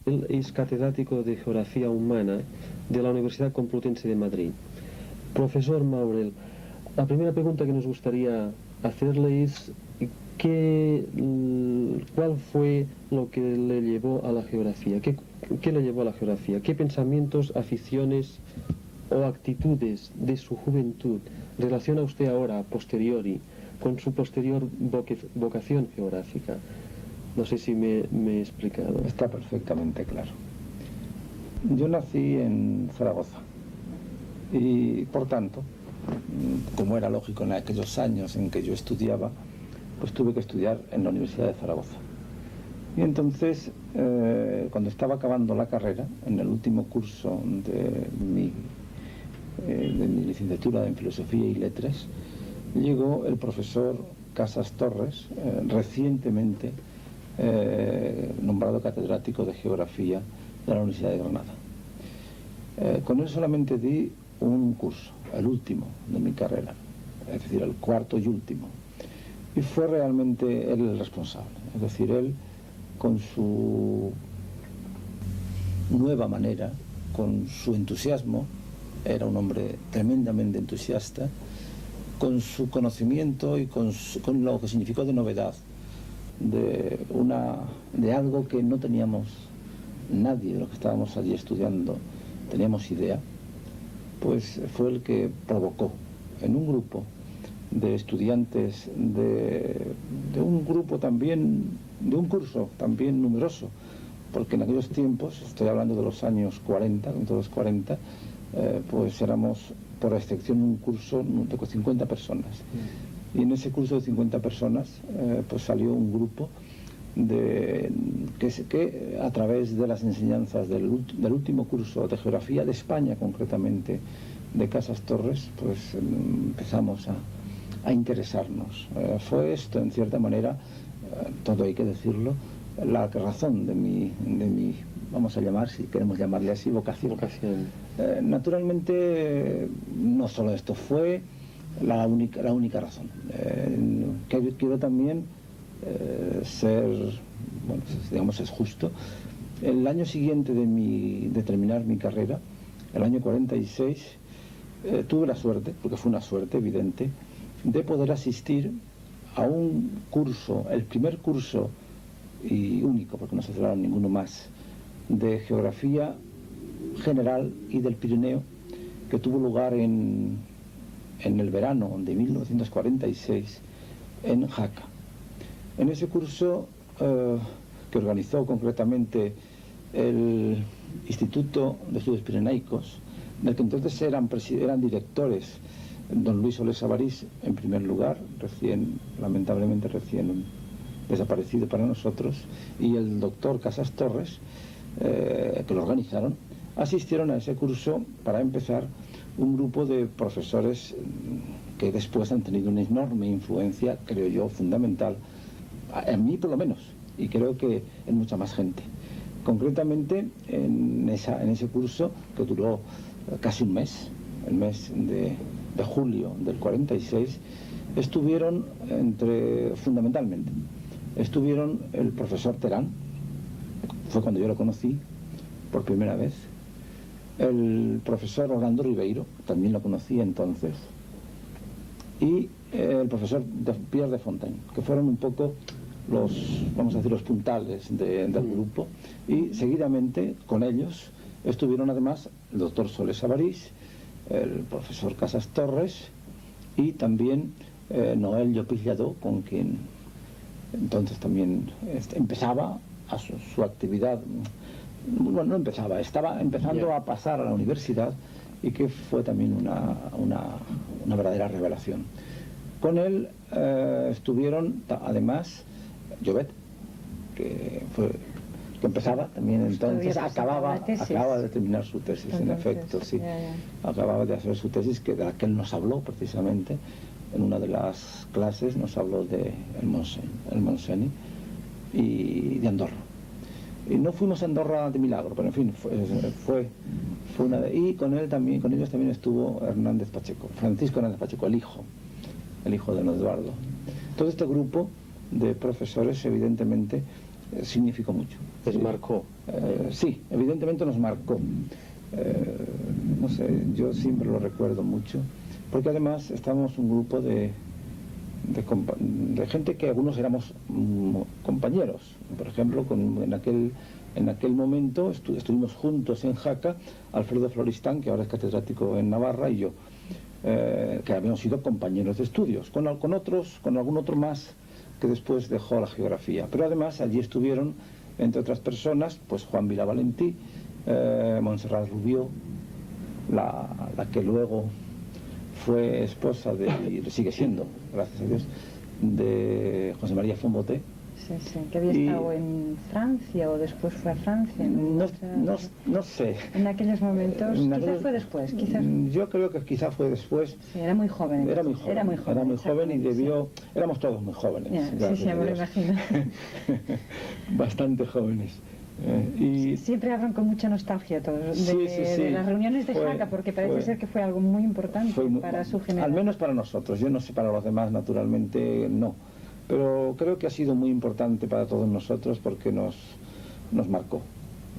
Él es catedrático de Geografía Humana de la Universidad Complutense de Madrid. Profesor Maurel, la primera pregunta que nos gustaría hacerle es ¿cuál fue lo que le llevó a la geografía? ¿Qué le llevó a la geografía? ¿Qué pensamientos, aficiones o actitudes de su juventud relaciona usted ahora, a posteriori, con su posterior vocación geográfica? No sé si me he explicado. Está perfectamente claro. Yo nací en Zaragoza y, por tanto, como era lógico en aquellos años en que yo estudiaba, pues tuve que estudiar en la Universidad de Zaragoza. Y entonces, cuando estaba acabando la carrera, en el último curso de mi licenciatura en Filosofía y Letras, llegó el profesor Casas Torres, recientemente nombrado catedrático de Geografía de la Universidad de Granada. Con él solamente di un curso, el último de mi carrera, es decir, el cuarto y último. Y fue realmente él el responsable, es decir, él con su nueva manera, con su entusiasmo, era un hombre tremendamente entusiasta, con su conocimiento y con lo que significó de novedad, de algo que no teníamos nadie de los que estábamos allí estudiando, teníamos idea, pues fue el que provocó en un grupo de estudiantes de un grupo también, de un curso también numeroso, porque en aquellos tiempos, estoy hablando de los años 40, entre los 40, pues éramos por excepción un curso de 50 personas. Y en ese curso de 50 personas pues salió un grupo que a través de las enseñanzas del último curso de Geografía de España, concretamente de Casas Torres, pues empezamos a interesarnos. Fue esto, en cierta manera, todo hay que decirlo, la razón de mi, vamos a llamar, si queremos llamarle así, vocación. Naturalmente, no solo esto fue la única razón. Quiero también ser, bueno, digamos, es justo. El año siguiente de terminar mi carrera, el año 46, tuve la suerte, porque fue una suerte evidente, de poder asistir a un curso, el primer curso y único, porque no se celebraron ninguno más, de Geografía General y del Pirineo, que tuvo lugar en el verano de 1946 en Jaca. En ese curso, que organizó concretamente el Instituto de Estudios Pirenaicos, del que entonces eran directores don Luis Solés Sabarís, en primer lugar, lamentablemente recién desaparecido para nosotros, y el doctor Casas Torres, que lo organizaron, asistieron a ese curso para empezar un grupo de profesores que después han tenido una enorme influencia, creo yo, fundamental, en mí por lo menos, y creo que en mucha más gente. Concretamente, en ese curso, que duró casi un mes, el mes de julio del 46, estuvieron fundamentalmente, estuvieron el profesor Terán, fue cuando yo lo conocí por primera vez, el profesor Orlando Ribeiro, también lo conocí entonces, y el profesor Pierre de Fontaine, que fueron un poco vamos a decir, los puntales del grupo, y seguidamente con ellos estuvieron además el doctor Solés Sabarís, el profesor Casas Torres y también Noel Llopis Lladó, con quien entonces también empezaba a su actividad. Bueno, no empezaba, estaba empezando a pasar a la universidad, y que fue también una verdadera revelación. Con él estuvieron además Llobet, que empezaba también entonces, acababa de terminar su tesis, entonces, en efecto, sí. Acababa de hacer su tesis, de la que él nos habló precisamente, en una de las clases nos habló de el Montseny y de Andorra. Y no fuimos a Andorra de milagro, pero en fin, fue una de... Y con ellos también estuvo Francisco Hernández Pacheco, el hijo de don Eduardo. Todo este grupo de profesores, evidentemente, significó mucho. Les marcó. Sí, evidentemente nos marcó. No sé, yo siempre lo recuerdo mucho, porque además estábamos un grupo de gente que algunos éramos compañeros. Por ejemplo, en aquel momento estuvimos juntos en Jaca, Alfredo Floristán, que ahora es catedrático en Navarra, y yo, que habíamos sido compañeros de estudios, con algún otro más que después dejó la geografía. Pero además allí estuvieron, entre otras personas, pues Juan Vilavalentí, Montserrat Rubió, la que luego fue esposa y sigue siendo, gracias a Dios, de José María Fomboté. Sí, que había estado en Francia o después fue a Francia. No sé. En aquellos momentos, quizás fue después. Yo creo que quizás fue después. Sí, era muy joven. Era muy joven y debió... Sí. Éramos todos muy jóvenes. Sí, me lo imagino. Bastante jóvenes. Siempre hablan con mucha nostalgia todos de las reuniones de Jaca, porque parece ser que fue algo muy importante para su generación. Al menos para nosotros, yo no sé para los demás, naturalmente no, pero creo que ha sido muy importante para todos nosotros porque nos marcó,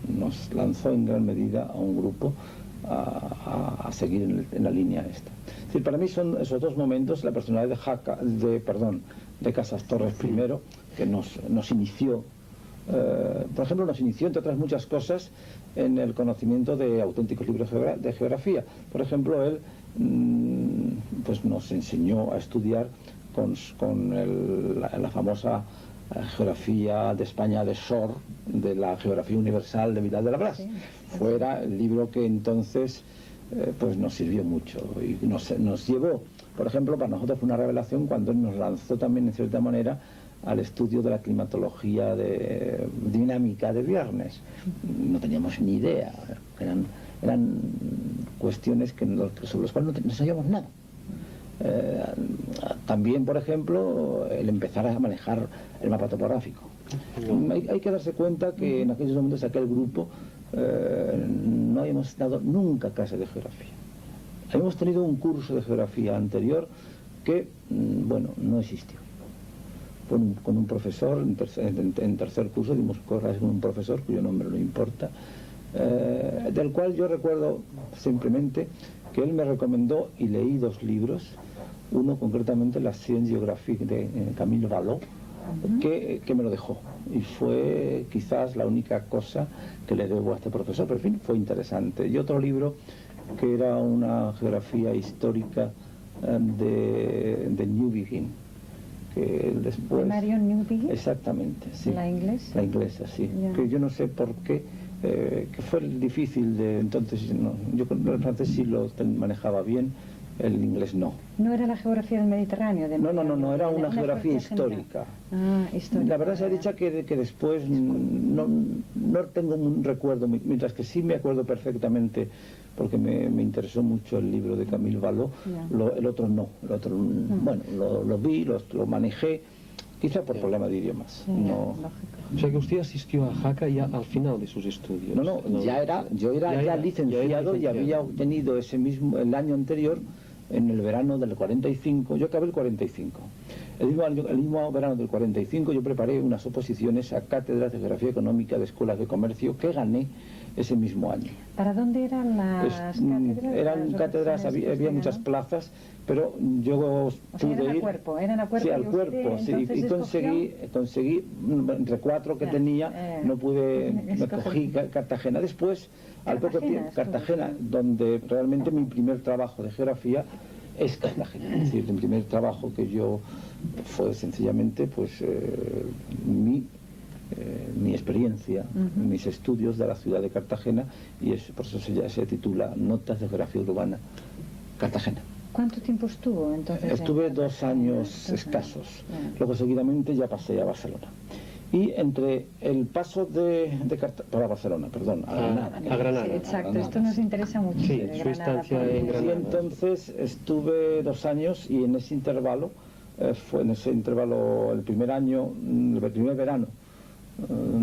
nos lanzó en gran medida a un grupo a seguir en la línea esta. Es decir, para mí son esos dos momentos, la personalidad de Casas Torres primero, que nos inició. Por ejemplo, nos inició, entre otras muchas cosas, en el conocimiento de auténticos libros de geografía. Por ejemplo, él pues nos enseñó a estudiar con la famosa geografía de España de Sor, de la Geografía Universal de Vidal de la Blas. Fuera el libro que entonces pues nos sirvió mucho y nos llevó, por ejemplo, para nosotros fue una revelación cuando él nos lanzó también, en cierta manera, al estudio de la climatología dinámica de Viernes. No teníamos ni idea, eran cuestiones sobre las cuales no sabíamos nada. También, por ejemplo, el empezar a manejar el mapa topográfico. Hay que darse cuenta que en aquellos momentos aquel grupo no habíamos dado nunca clase de geografía. Habíamos tenido un curso de geografía anterior que, bueno, no existió. Con un profesor, en tercer curso dimos clases con un profesor cuyo nombre no importa, del cual yo recuerdo simplemente que él me recomendó y leí dos libros, uno concretamente La Science Géographique de Camille Vallot, que me lo dejó, y fue quizás la única cosa que le debo a este profesor, pero en fin, fue interesante. Y otro libro que era una geografía histórica de Newbigin, que después... ¿De Marion Newbigin? Exactamente, sí. ¿La inglesa? La inglesa, sí. Yeah. Que yo no sé por qué, que fue difícil de... Entonces, yo con el francés sí lo manejaba bien, el inglés no. ¿No era la geografía del Mediterráneo? No, era una geografía histórica. Histórica. La verdad se ha dicho que después no tengo un recuerdo, mientras que sí me acuerdo perfectamente, porque me interesó mucho el libro de Camille Vallot, el otro no. Bueno, lo vi, lo manejé, quizá por problema de idiomas. O sea que usted asistió a Jaca ya al final de sus estudios. Yo era licenciado y había obtenido el año anterior, en el verano del 45, yo acabé el 45. El mismo verano del 45 yo preparé unas oposiciones a cátedras de Geografía Económica de Escuelas de Comercio que gané ese mismo año. ¿Para dónde eran las cátedras? Eran cátedras, había muchas plazas, pero yo pude ir... Eran a cuerpo. Sí, al cuerpo, sí, y conseguí, entre cuatro que tenía, me cogí Cartagena. Después, al poco tiempo, Cartagena, donde realmente mi primer trabajo de geografía es Cartagena. Es decir, el primer trabajo que yo fue sencillamente pues mi experiencia, mis estudios de la ciudad de Cartagena, y por eso se titula Notas de Geografía Urbana Cartagena. ¿Cuánto tiempo estuvo entonces? Estuve 2 años escasos. Luego seguidamente ya pasé a Barcelona. Y entre el paso para Barcelona, perdón, a Granada. Sí, exacto, esto nos interesa mucho. Sí, su estancia en Granada. Y entonces estuve 2 años y en ese intervalo, el primer verano,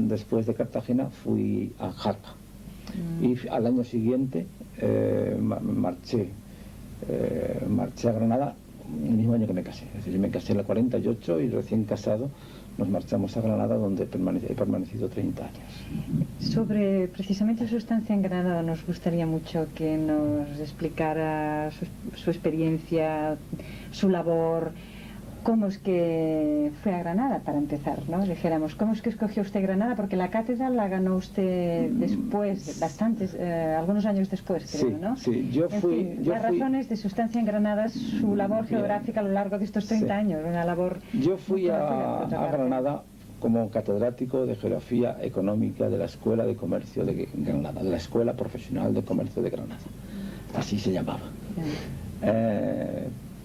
después de Cartagena, fui a Jaca. Y al año siguiente marché a Granada el mismo año que me casé. Es decir, yo me casé en el 48 y recién casado nos marchamos a Granada, donde he permanecido 30 años. Sobre precisamente su estancia en Granada, nos gustaría mucho que nos explicara su experiencia, su labor. ¿Cómo es que fue a Granada, para empezar, ¿no? Dijéramos, ¿cómo es que escogió usted Granada? Porque la cátedra la ganó usted después, bastantes, algunos años después, creo, ¿no? Sí, yo fui... Las razones de su estancia en Granada, su labor geográfica a lo largo de estos 30 años, una labor... Yo fui a Granada como catedrático de Geografía Económica de la Escuela de Comercio de Granada, de la Escuela Profesional de Comercio de Granada. Así se llamaba.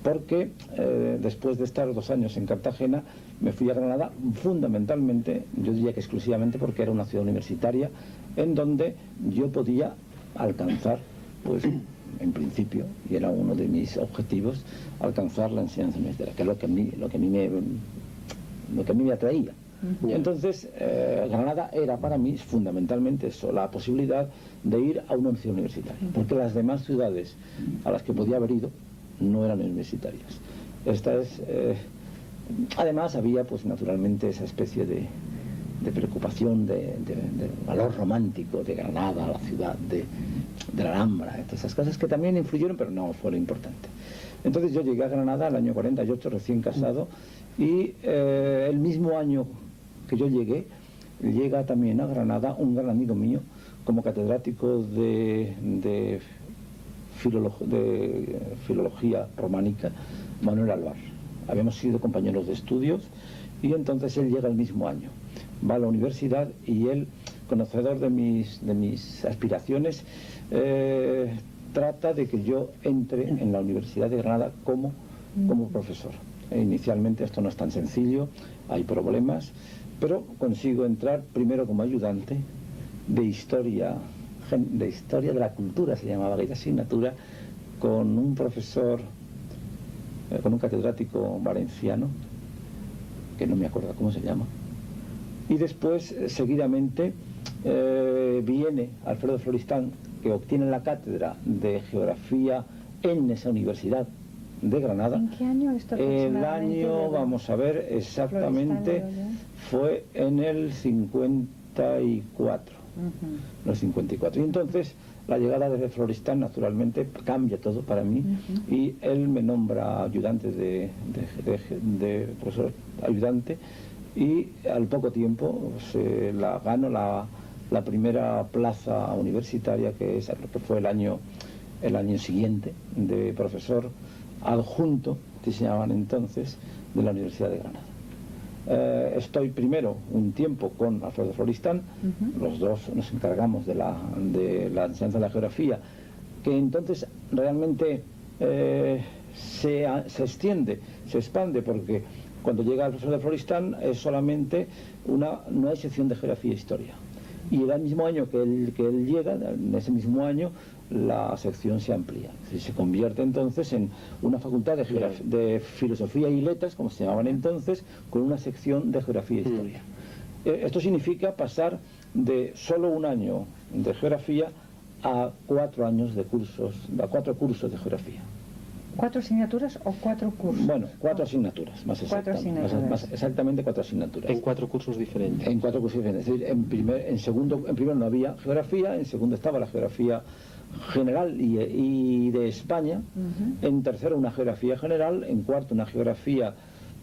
Porque después de estar 2 años en Cartagena, me fui a Granada fundamentalmente, yo diría que exclusivamente, porque era una ciudad universitaria en donde yo podía alcanzar, pues en principio, y era uno de mis objetivos, alcanzar la enseñanza universitaria, que es lo que a mí me atraía. Entonces, Granada era para mí fundamentalmente eso, la posibilidad de ir a una universitaria, porque las demás ciudades a las que podía haber ido no eran universitarias. Además había pues naturalmente esa especie de preocupación de valor romántico de Granada, la ciudad de la Alhambra, todas esas cosas que también influyeron, pero no fue lo importante. Entonces yo llegué a Granada el año 48, recién casado, y el mismo año que yo llegué, llega también a Granada un gran amigo mío como catedrático de filología románica, Manuel Alvar. Habíamos sido compañeros de estudios y entonces él llega el mismo año, va a la universidad y él, conocedor de mis aspiraciones, trata de que yo entre en la Universidad de Granada como profesor. Inicialmente esto no es tan sencillo, hay problemas, pero consigo entrar primero como ayudante de historia de la cultura, se llamaba aquella asignatura, con un profesor, con un catedrático valenciano, que no me acuerdo cómo se llama, y después, seguidamente, viene Alfredo Floristán, que obtiene la cátedra de Geografía en esa universidad de Granada. ¿En qué año esto? El año, vamos a ver, exactamente, fue en el 54. Los 54. Y entonces la llegada de Floristán naturalmente cambia todo para mí, y él me nombra ayudante de profesor ayudante, y al poco tiempo gano la primera plaza universitaria, que fue el año siguiente, de profesor adjunto, que se llamaban entonces, de la Universidad de Granada. Estoy primero un tiempo con Alfredo Floristán, los dos nos encargamos de la enseñanza de la geografía, que entonces realmente se extiende, se expande, porque cuando llega el profesor de Floristán es solamente no hay sección de geografía e historia. Y el mismo año que él llega, en ese mismo año, la sección se amplía. Se convierte entonces en una facultad de filosofía y letras, como se llamaban entonces, con una sección de geografía e historia. Esto significa pasar de solo un año de geografía a 4 años de cursos, a 4 cursos de geografía. ¿4 asignaturas o 4 cursos? Bueno, 4 asignaturas, más exactamente 4 asignaturas. En 4 cursos diferentes. En 4 cursos diferentes. Es decir, en primero no había geografía, en segundo estaba la geografía general y de España, en tercero una geografía general, en cuarto una geografía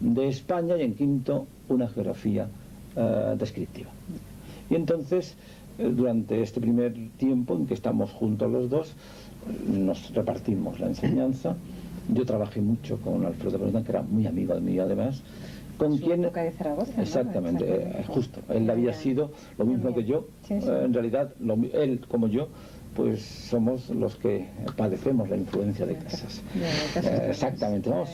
de España y en quinto una geografía descriptiva. Y entonces, durante este primer tiempo en que estamos juntos los dos, nos repartimos la enseñanza. Yo trabajé mucho con Alfredo Floristán, que era muy amigo de mí además, con quien... época de Zaragoza, exactamente, ¿no? Justo, él había sido lo mismo que yo, en realidad él como yo, pues somos los que padecemos la influencia de Casas. Exactamente, vamos,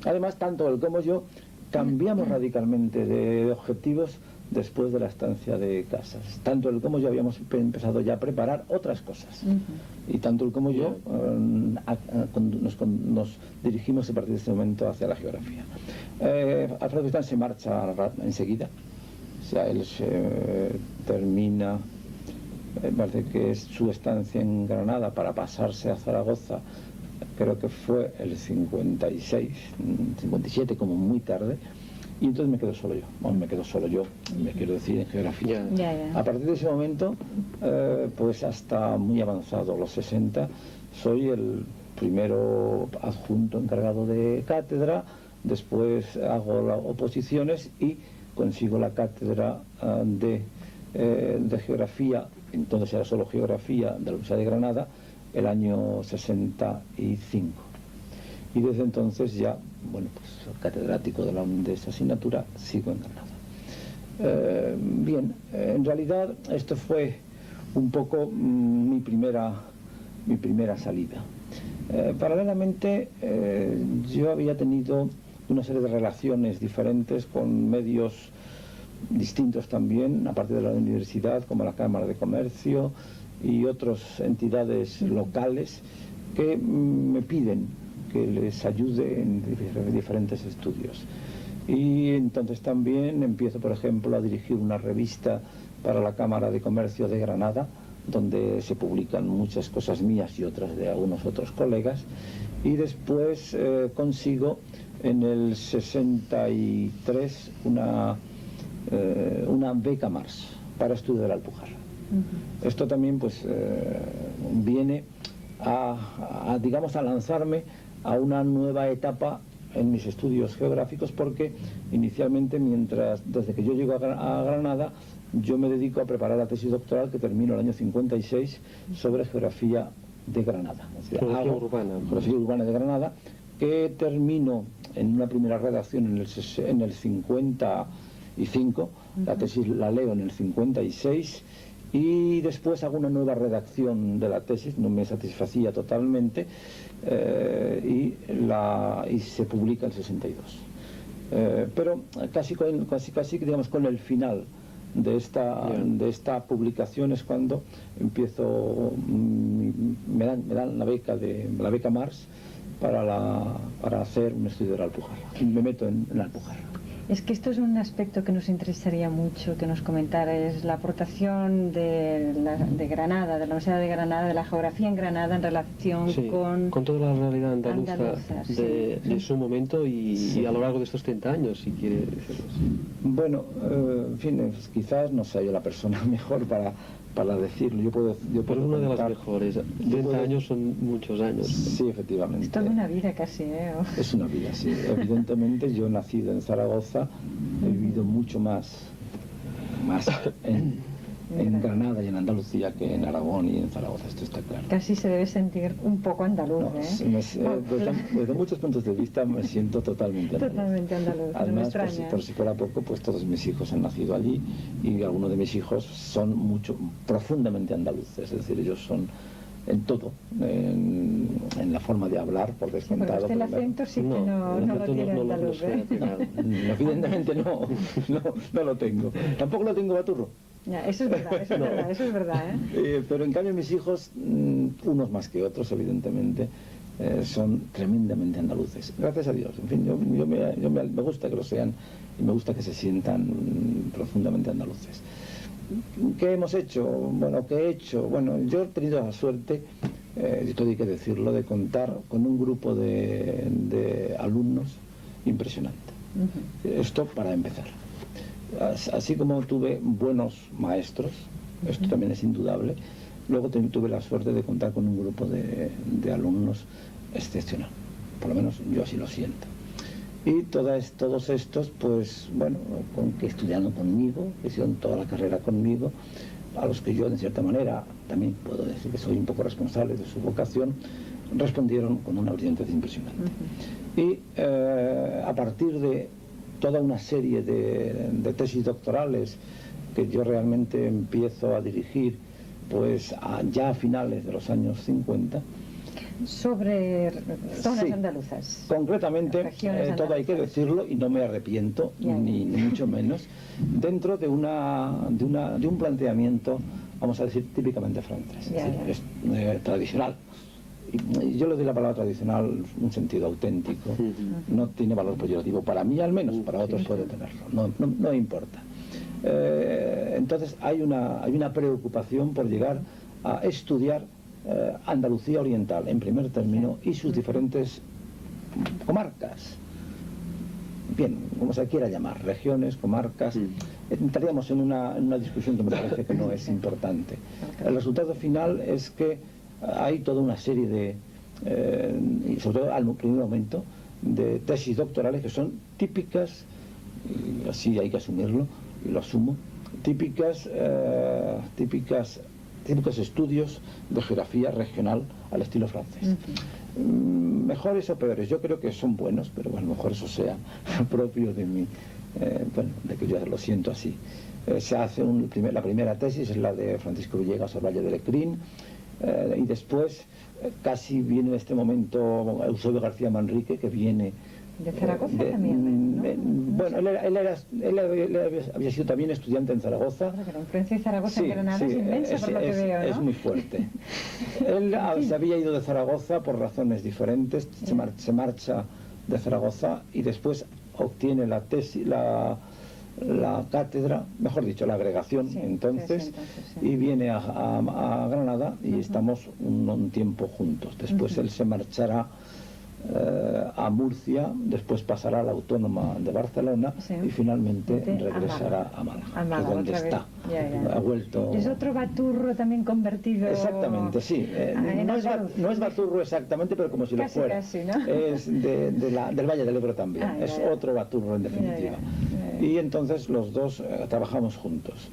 además tanto él como yo cambiamos radicalmente de objetivos después de la estancia de Casas. Tanto él como yo habíamos empezado ya a preparar otras cosas, y tanto él como yo nos dirigimos a partir de este momento hacia la geografía. Alfredo Floristán se marcha enseguida, o sea, él termina, parece que es su estancia en Granada para pasarse a Zaragoza, creo que fue el 56, 57 como muy tarde, y entonces me quedo solo yo. Bueno, me quedo solo yo, me quiero decir, en geografía. Ya. A partir de ese momento, pues hasta muy avanzado, los 60, soy el primero adjunto encargado de cátedra, después hago las oposiciones y consigo la cátedra de geografía, entonces era solo geografía, de la Universidad de Granada, el año 65. Y desde entonces ya, bueno, pues catedrático de esa asignatura, sigo en Granada. Bien, en realidad esto fue un poco mi primera salida. Paralelamente yo había tenido una serie de relaciones diferentes con medios distintos también, aparte de la universidad, como la Cámara de Comercio y otras entidades locales que me piden que les ayude en diferentes estudios. Y entonces también empiezo, por ejemplo, a dirigir una revista para la Cámara de Comercio de Granada, donde se publican muchas cosas mías y otras de algunos otros colegas, y después consigo en el 63 una beca Mars para estudio de la Alpujarra. Esto también pues viene digamos, a lanzarme a una nueva etapa en mis estudios geográficos, porque inicialmente, desde que yo llego a Granada, yo me dedico a preparar la tesis doctoral que termino el año 56 sobre geografía de Granada. Es decir, geografía urbana de Granada, que termino en una primera redacción en el 55, la tesis la leo en el 56, y después hago una nueva redacción de la tesis, no me satisfacía totalmente, y se publica en el 62. Pero casi digamos con el final de esta publicación es cuando empiezo, me dan la beca Mars para hacer un estudio de la Alpujarra, y me meto en la Alpujarra. Es que esto es un aspecto que nos interesaría mucho que nos comentara, es la aportación de Granada, de la Universidad de Granada, de la geografía en Granada en relación con toda la realidad andaluza de su momento y a lo largo de estos 30 años, si quiere decirlo así. Bueno, en fin, quizás no sea yo la persona mejor para decirlo. Pero es una de las mejores. 30 años son muchos años. Sí, efectivamente. Es toda una vida casi, ¿eh? Es una vida, sí. Evidentemente, yo nacido en Zaragoza, he vivido mucho más en Granada y en Andalucía que en Aragón y en Zaragoza, esto está claro. Casi se debe sentir un poco andaluz, Desde muchos puntos de vista me siento totalmente andaluz. Totalmente andaluz. Además, por si fuera poco, pues todos mis hijos han nacido allí y algunos de mis hijos son profundamente andaluces, es decir, ellos son en todo, en la forma de hablar, por descontado. Pero el acento sí que no lo tiene andaluz, Evidentemente no lo tengo. Tampoco lo tengo baturro. Ya, eso es verdad, ¿eh? Pero en cambio mis hijos, unos más que otros, evidentemente, son tremendamente andaluces. Gracias a Dios. En fin, me gusta que lo sean y me gusta que se sientan profundamente andaluces. ¿Qué hemos hecho? Bueno, yo he tenido la suerte, y todo hay que decirlo, de contar con un grupo de alumnos impresionante. Esto para empezar. Así como tuve buenos maestros, esto también es indudable, luego tuve la suerte de contar con un grupo de alumnos excepcional. Por lo menos yo así lo siento. Y todos estos, pues bueno, que estudiaron conmigo, que hicieron toda la carrera conmigo, a los que yo, de cierta manera, también puedo decir que soy un poco responsable de su vocación, respondieron con una brillantez impresionante. Y a partir de toda una serie de tesis doctorales que yo realmente empiezo a dirigir, pues ya a finales de los años 50, sobre zonas andaluzas. Concretamente, todo hay que decirlo y no me arrepiento, ni mucho menos, dentro de un planteamiento, vamos a decir, típicamente francés, tradicional. Y yo le doy la palabra tradicional un sentido auténtico, no tiene valor peyorativo, para mí al menos, para otros puede tenerlo, no importa. Entonces hay una preocupación por llegar a estudiar Andalucía Oriental en primer término y sus diferentes comarcas. bien, como se quiera llamar, regiones, comarcas. Entraríamos en una discusión que me parece que no es importante. El resultado final es que hay toda una serie de, y sobre todo al primer momento, de tesis doctorales que son típicas, y así hay que asumirlo, y lo asumo, típicos estudios de geografía regional al estilo francés. Mejores o peores, yo creo que son buenos, pero bueno, mejor eso sea propio de mí, bueno, de que yo lo siento así. Se hace la primera tesis es la de Francisco Villegas sobre el Valle del Lecrín, y después casi viene en este momento Eusebio García Manrique, que viene de Zaragoza también, ¿no? Bueno, él había sido también estudiante en Zaragoza. La influencia de Zaragoza en Granada es inmensa, por lo que veo, ¿no? Es muy fuerte. Él se había ido de Zaragoza por razones diferentes, se marcha de Zaragoza y después obtiene la tesis, la cátedra, mejor dicho, la agregación, entonces, y viene a Granada y estamos un tiempo juntos. Después él se marchará a Murcia, después pasará a la Autónoma de Barcelona y finalmente regresará a Málaga, que es donde está. Ha vuelto. Es otro baturro también convertido. Exactamente, sí. No es baturro exactamente, pero como si lo fuera. Casi, ¿no? Es del Valle del Ebro también. Es otro baturro en definitiva. Y entonces los dos trabajamos juntos.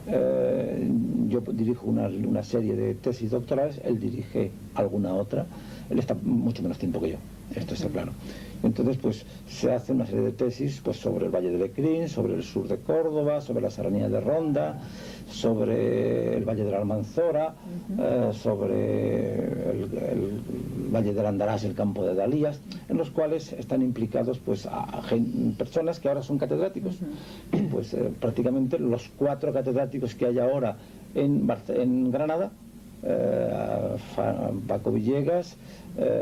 Yo dirijo una serie de tesis doctorales, él dirige alguna otra. Él está mucho menos tiempo que yo, esto está claro. Entonces, pues, se hace una serie de tesis pues, sobre el Valle del Lecrín, sobre el sur de Córdoba, sobre la Serranía de Ronda, sobre el Valle de la Almanzora, sobre el Valle del Andarás, el campo de Dalías, en los cuales están implicados pues, personas que ahora son catedráticos. Pues prácticamente los 4 catedráticos que hay ahora en Granada, Paco Villegas,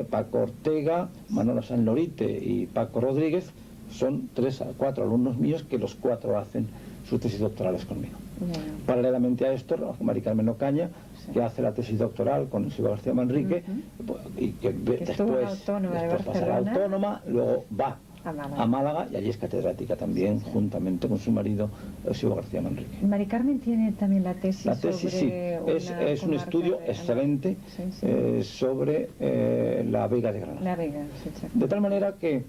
Paco Ortega, Manolo Sanlorite y Paco Rodríguez, son 3 a 4 alumnos míos que los 4 hacen sus tesis doctorales conmigo. Paralelamente a esto, Mari Carmen Ocaña, que hace la tesis doctoral con Eusebio García Manrique, y que después pasará a la Autónoma, luego va a Málaga y allí es catedrática también, juntamente con su marido Eusebio García Manrique. Mari Carmen tiene también la tesis. La tesis sobre es un estudio excelente sobre la Vega de Granada. La Vega, de tal manera que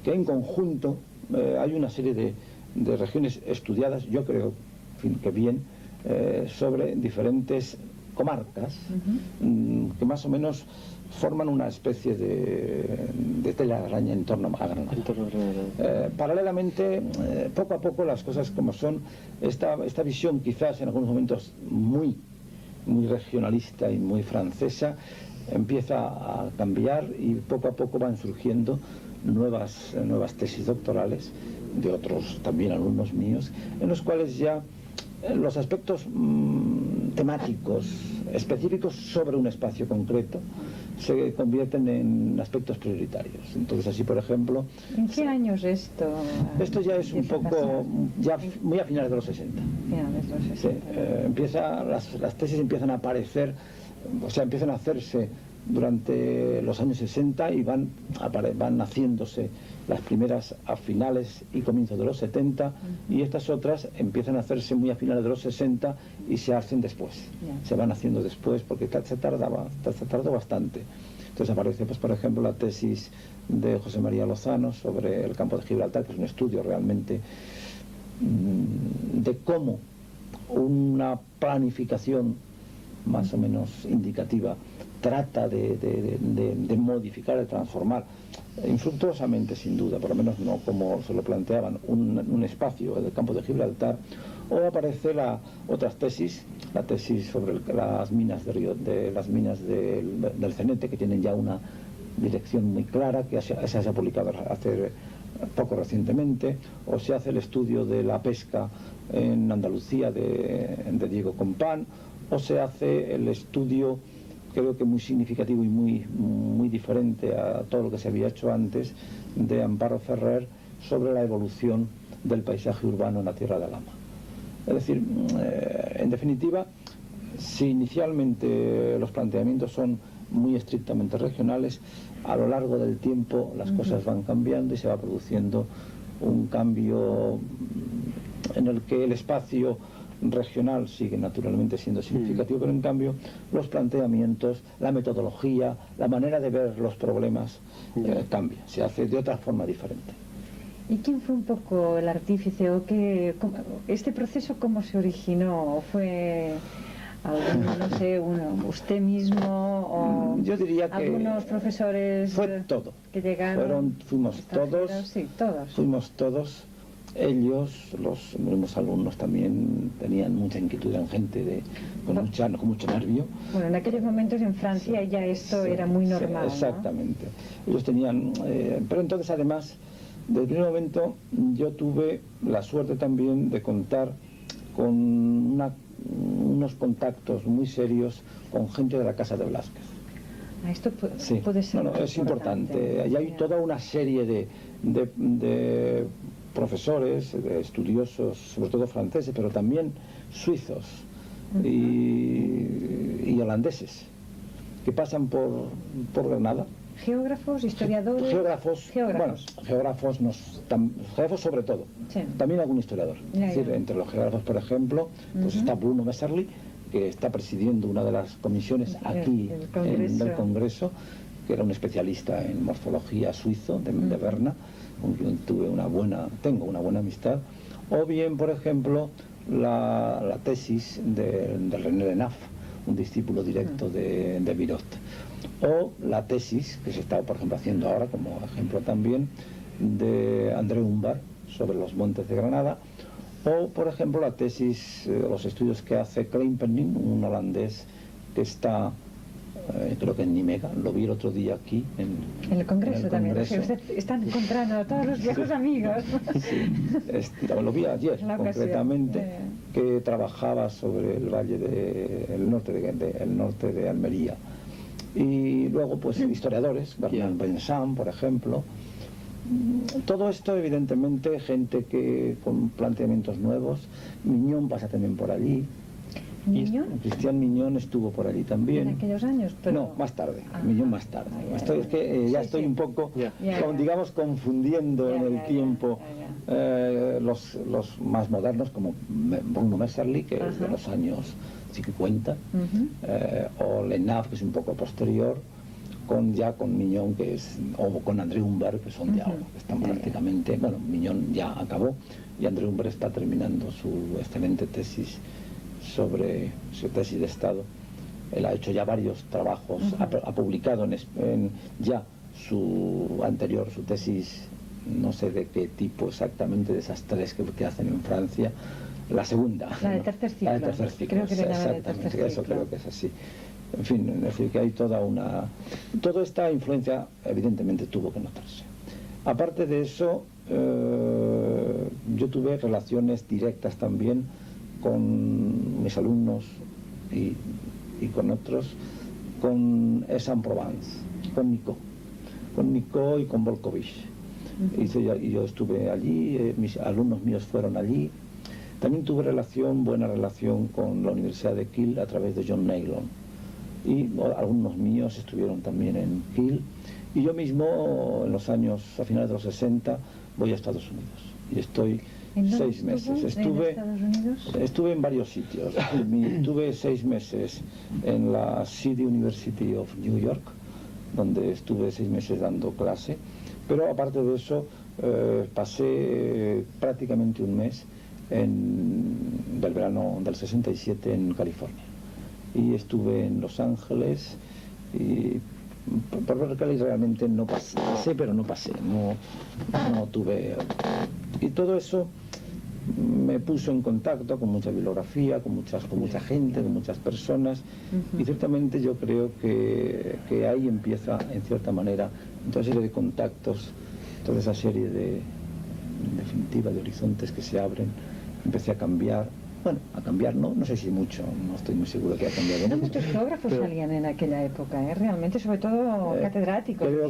en conjunto hay una serie de regiones estudiadas, yo creo que bien, sobre diferentes comarcas que más o menos forman una especie de tela de araña en torno a Granada. Paralelamente, poco a poco las cosas como son, esta visión quizás en algunos momentos muy regionalista y muy francesa empieza a cambiar y poco a poco van surgiendo nuevas tesis doctorales de otros también alumnos míos, en los cuales ya los aspectos temáticos específicos sobre un espacio concreto se convierten en aspectos prioritarios. Entonces así, por ejemplo... ¿En qué años esto? Esto ya es un poco, ya muy a finales de los 60. Finales de los 60. Las tesis empiezan a aparecer, o sea, empiezan a hacerse durante los años 60 y van haciéndose las primeras a finales y comienzos de los 70 y estas otras empiezan a hacerse muy a finales de los 60 y se hacen después. Se van haciendo después porque se tardó bastante. Entonces aparece, pues, por ejemplo, la tesis de José María Lozano sobre el campo de Gibraltar, que es un estudio realmente de cómo una planificación más o menos indicativa trata de modificar, de transformar infructuosamente, sin duda, por lo menos no como se lo planteaban, un espacio del campo de Gibraltar. O aparece otras tesis, la tesis sobre las minas del Cenete, que tienen ya una dirección muy clara, que se ha publicado hace poco recientemente, o se hace el estudio de la pesca en Andalucía de Diego Compán, o se hace el estudio, creo que muy significativo y muy diferente a todo lo que se había hecho antes, de Amparo Ferrer sobre la evolución del paisaje urbano en la Tierra de Alhama. Es decir, en definitiva, si inicialmente los planteamientos son muy estrictamente regionales, a lo largo del tiempo las cosas van cambiando y se va produciendo un cambio en el que el espacio regional sigue naturalmente siendo significativo, pero en cambio los planteamientos, la metodología, la manera de ver los problemas cambia, se hace de otra forma diferente. ¿Y quién fue un poco el artífice o este proceso cómo se originó? ¿Fue no sé, usted mismo o yo diría que algunos profesores fue todo. Que llegaron? Fuimos todos, sí, todos. Fuimos todos. Ellos, los mismos alumnos también tenían mucha inquietud, eran gente con mucho nervio. Bueno, en aquellos momentos en Francia ya esto era muy normal. Exactamente. ¿No? Ellos tenían, pero entonces además, desde el primer momento yo tuve la suerte también de contar con unos contactos muy serios con gente de la Casa de Velázquez. Esto puede ser es importante. Allí hay toda una serie de profesores, de estudiosos, sobre todo franceses, pero también suizos y holandeses, que pasan por Granada. Geógrafos, historiadores. Geógrafos sobre todo. Sí. También algún historiador. Es decir, entre los geógrafos, por ejemplo, pues está Bruno Messerli, que está presidiendo una de las comisiones aquí del Congreso, que era un especialista en morfología suizo de Berna, con quien tengo una buena amistad. O bien, por ejemplo, la tesis de René Denaf, un discípulo directo de Virot. O la tesis que se está, por ejemplo, haciendo ahora, como ejemplo también, de André Humbar sobre los montes de Granada. O, por ejemplo, la tesis, los estudios que hace Kleipenning, un holandés que está, creo que en Nimega, lo vi el otro día aquí en el Congreso también. Usted está encontrando a todos los viejos amigos. Sí, lo vi ayer concretamente, que trabajaba sobre el valle el norte de Almería. Y luego, pues, historiadores, Bernard Bencham, por ejemplo. Todo esto, evidentemente, gente que con planteamientos nuevos. Mignon pasa también por allí. ¿Mignon? Cristian Mignon estuvo por allí también. ¿En aquellos años? Pero... No, más tarde. Mignon más tarde. Es que ya estoy un poco, digamos, confundiendo en el tiempo los más modernos, como Bruno Messerli, que es de los años 50, o Lenaf, que es un poco posterior, con Mignon, o con André Humber, que son de ahora, que están prácticamente, bueno, Mignon ya acabó, y André Humber está terminando su excelente tesis sobre su tesis de Estado. Él ha hecho ya varios trabajos, ha publicado ya su tesis, no sé de qué tipo exactamente, de esas tres que hacen en Francia. La segunda. La de tercer ciclo. La de tercer ciclo. Creo que exactamente, eso creo que es así. En fin, es decir, que hay toda esta influencia evidentemente tuvo que notarse. Aparte de eso, yo tuve relaciones directas también con mis alumnos y con otros, con Aix-en-Provence, con Nicot y con Volkovich. Y yo estuve allí, mis alumnos míos fueron allí. También tuve buena relación con la Universidad de Kiel a través de John Naylor. Y algunos míos estuvieron también en Kiel. Y yo mismo, a finales de los 60, voy a Estados Unidos. Y estoy 6 meses. Estuve en varios sitios. Estuve 6 meses en la City University of New York, donde estuve 6 meses dando clase. Pero aparte de eso, pasé prácticamente un mes del verano del 67 en California. Y estuve en Los Ángeles y por Berkeley realmente no pasé, no tuve. Y todo eso me puso en contacto con mucha bibliografía, con mucha gente, con muchas personas, y ciertamente yo creo que ahí empieza, en cierta manera, toda serie de contactos, toda esa serie en definitiva, de horizontes que se abren. Empecé a cambiar. Bueno, a cambiar no sé si mucho, no estoy muy seguro que ha cambiado mucho. Muchos geógrafos salían en aquella época, realmente, sobre todo catedráticos. Creo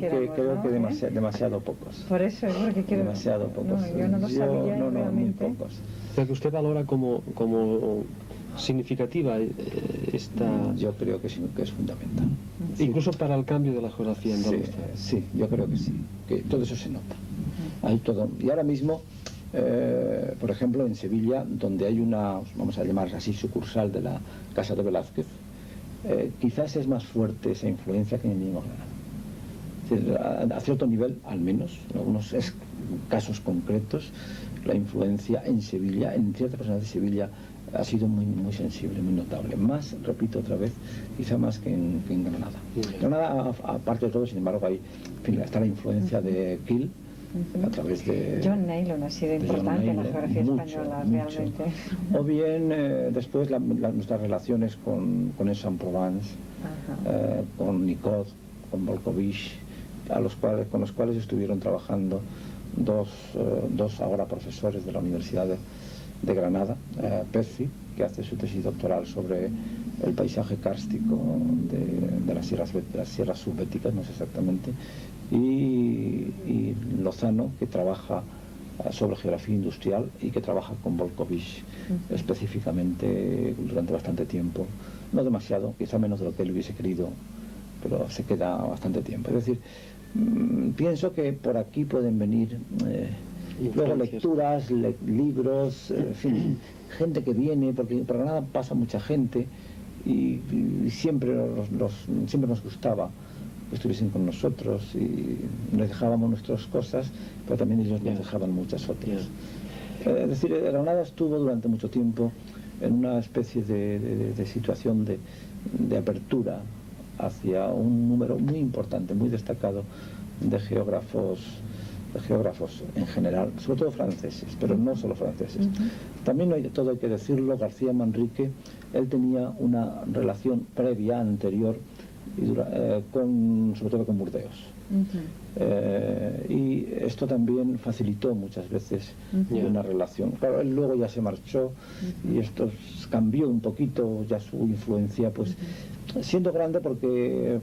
que demasiado pocos. Por eso, es porque quiero... Demasiado pocos. No, yo no lo sabía realmente. Muy pocos. O sea, que usted valora como significativa esta... Yo creo que es fundamental. Incluso para el cambio de la geografía en Andalucía. Sí, yo creo que sí, que todo eso se nota. hay todo. Y ahora mismo, por ejemplo, en Sevilla, donde hay una, vamos a llamar así, sucursal de la Casa de Velázquez, quizás es más fuerte esa influencia que en el mismo Granada. A cierto nivel, al menos, en algunos casos concretos, la influencia en Sevilla, en ciertas personas de Sevilla, ha sido muy, muy sensible, muy notable. Más, repito otra vez, quizá más que en Granada. Granada, aparte de todo, sin embargo, hay, en fin, está la influencia de Kiel, a través de John Naylor ha sido importante en la geografía española, realmente. O bien, después, nuestras relaciones con Aix-en-Provence, con Nicod, con Volkovich, con los cuales estuvieron trabajando dos ahora profesores de la Universidad de Granada, Pezzi, que hace su tesis doctoral sobre el paisaje kárstico de las sierras subbéticas, no sé exactamente, y Lozano, que trabaja sobre geografía industrial y que trabaja con Volkovich específicamente durante bastante tiempo, no demasiado, quizá menos de lo que él hubiese querido, pero se queda bastante tiempo. Es decir, pienso que por aquí pueden venir luego lecturas, libros, en fin, gente que viene, porque por Granada pasa mucha gente y siempre nos gustaba que estuviesen con nosotros y nos dejábamos nuestras cosas, pero también ellos nos dejaban muchas otras. Es decir, Granada estuvo durante mucho tiempo en una especie de situación de apertura hacia un número muy importante, muy destacado de geógrafos en general, sobre todo franceses, pero no solo franceses. También hay que decirlo, García Manrique, él tenía una relación previa, anterior, sobre todo con Burdeos. Y esto también facilitó muchas veces una relación. Claro, él luego ya se marchó y esto cambió un poquito ya su influencia, pues siendo grande porque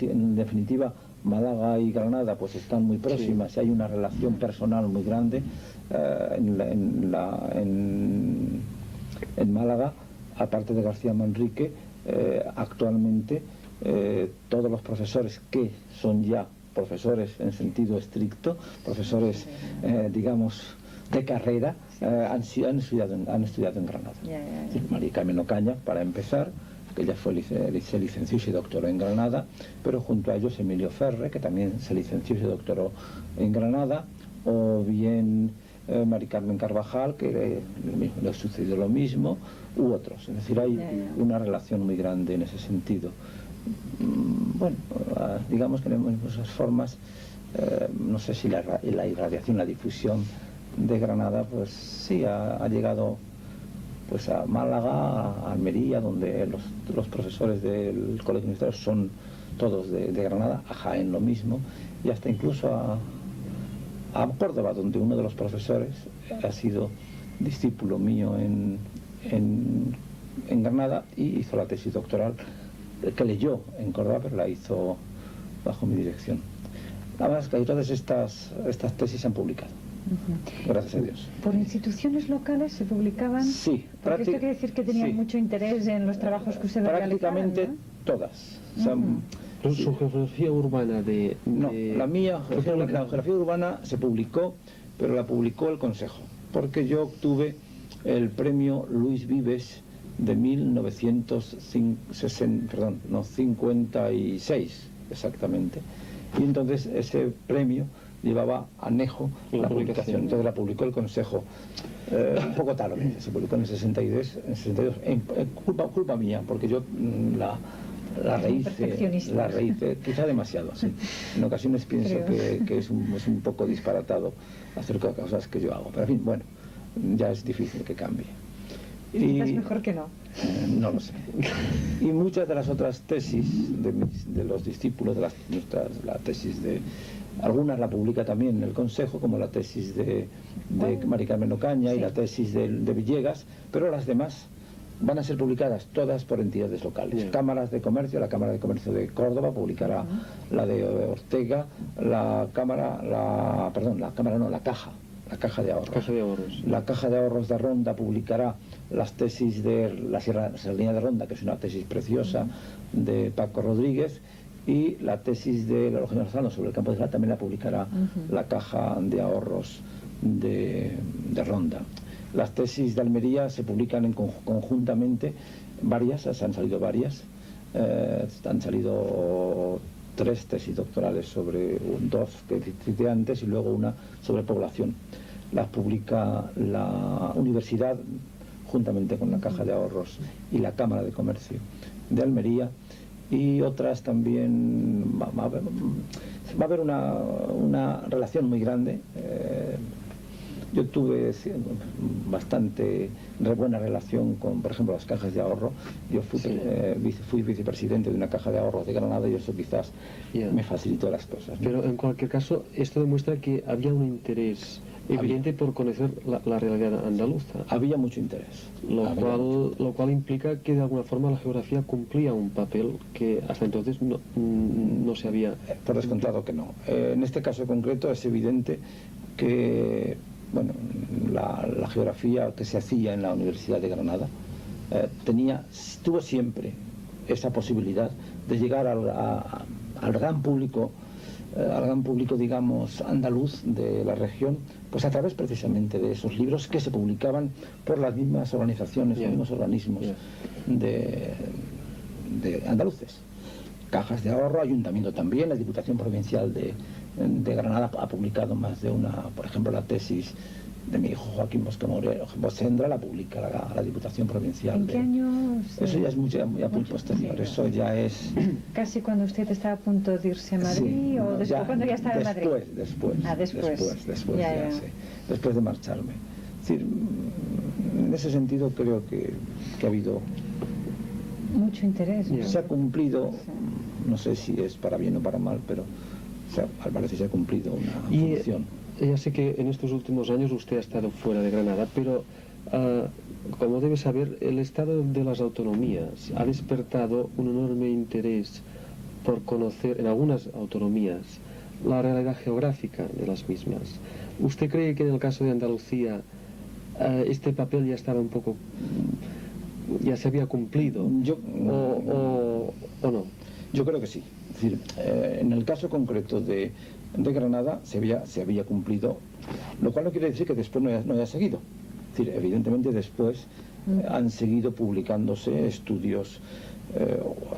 en definitiva Málaga y Granada pues están muy próximas y hay una relación personal muy grande. En Málaga, aparte de García Manrique, actualmente todos los profesores que son ya profesores en sentido estricto, profesores digamos de carrera, han estudiado en Granada. María Carmen Ocaña, para empezar, que ella se licenció y se doctoró en Granada, pero junto a ellos Emilio Ferre, que también se licenció y se doctoró en Granada, o bien María Carmen Carvajal, que le sucedió lo mismo, u otros. Es decir, hay una relación muy grande en ese sentido. Bueno, digamos que en muchas formas, no sé si la irradiación, la difusión de Granada, pues sí, ha llegado pues a Málaga, a Almería, donde los profesores del colegio universitario son todos de Granada, a Jaén lo mismo, y hasta incluso a Córdoba, donde uno de los profesores ha sido discípulo mío en Granada y hizo la tesis doctoral, que leyó en Córdoba, pero la hizo bajo mi dirección. Nada más que todas estas tesis se han publicado. Gracias a Dios. ¿Por instituciones locales se publicaban? Sí. Porque esto quiere decir que tenían mucho interés en los trabajos que ustedes realizaban, ¿no? Prácticamente todas. O sea, pero su geografía urbana No, la mía, la geografía urbana se publicó, pero la publicó el Consejo, porque yo obtuve el premio Luis Vives de 1956, exactamente. Y entonces ese premio llevaba anejo la publicación, entonces la publicó el Consejo un poco tarde, se publicó en el 62, culpa mía, porque yo la rehice, quizá demasiado, sí. En ocasiones pienso que es un poco disparatado acerca de cosas que yo hago, pero en fin, bueno, ya es difícil que cambie. Y es mejor que no. No lo sé. Y muchas de las otras tesis de los discípulos, la tesis de algunas la publica también el Consejo, como la tesis de María Carmen Ocaña y la tesis de Villegas, pero las demás van a ser publicadas todas por entidades locales. Cámaras de Comercio, la Cámara de Comercio de Córdoba publicará la de Ortega, la Caja de Ahorros. La Caja de Ahorros de Ronda publicará las tesis de la Serranía de Ronda, que es una tesis preciosa de Paco Rodríguez, y la tesis de la Eulogio Marzano sobre el campo de Israel también la publicará la Caja de Ahorros de Ronda. Las tesis de Almería se publican conjuntamente, varias, han salido varias, han salido 3 tesis doctorales sobre 2 que cité antes y luego una sobre población. Las publica la universidad juntamente con la Caja de Ahorros y la Cámara de Comercio de Almería, y otras también va a haber una relación muy grande. Yo tuve bastante buena relación con, por ejemplo, las cajas de ahorro. Yo fui vicepresidente de una caja de ahorros de Granada y eso quizás me facilitó las cosas, ¿no? Pero en cualquier caso, esto demuestra que había un interés evidente por conocer la realidad andaluza. Había mucho interés. Lo cual implica que de alguna forma la geografía cumplía un papel que hasta entonces no se había... Por descontado que no. En este caso concreto es evidente que la geografía que se hacía en la Universidad de Granada tuvo siempre esa posibilidad de llegar al gran público, digamos, andaluz de la región, pues a través precisamente de esos libros que se publicaban por las mismas organizaciones, los mismos organismos de andaluces. Cajas de ahorro, ayuntamiento también, la Diputación Provincial de Granada ha publicado más de una, por ejemplo, la tesis de mi hijo Joaquín Bosendra la publica la Diputación Provincial. ¿En qué año? Eso ya es muy posterior, eso ya es... ¿Casi cuando usted estaba a punto de irse a Madrid o después, cuando ya estaba en Madrid? Después de marcharme. Es decir, en ese sentido creo que ha habido... mucho interés. Se ha cumplido, no sé si es para bien o para mal, pero al parecer se ha cumplido una función. Ya sé que en estos últimos años usted ha estado fuera de Granada, pero como debe saber, el estado de las autonomías ha despertado un enorme interés por conocer en algunas autonomías la realidad geográfica de las mismas. ¿Usted cree que en el caso de Andalucía este papel ya estaba un poco... ya se había cumplido? ¿O no? Yo creo que sí. Es decir, en el caso concreto de Granada se había cumplido, lo cual no quiere decir que después no haya seguido. Es decir, evidentemente después han seguido publicándose estudios,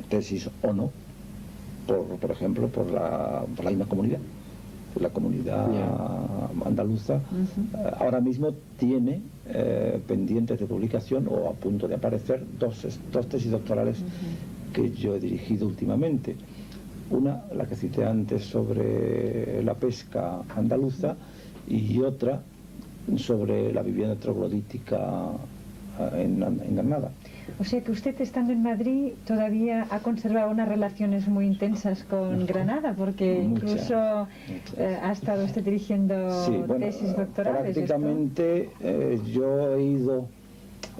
tesis o no, por ejemplo, por la misma comunidad. La comunidad andaluza ahora mismo tiene pendientes de publicación o a punto de aparecer dos tesis doctorales que yo he dirigido últimamente. Una, la que cité antes, sobre la pesca andaluza, y otra sobre la vivienda troglodítica en Granada. O sea que usted, estando en Madrid, todavía ha conservado unas relaciones muy intensas con Granada, porque incluso ha estado usted dirigiendo tesis doctorales. Prácticamente yo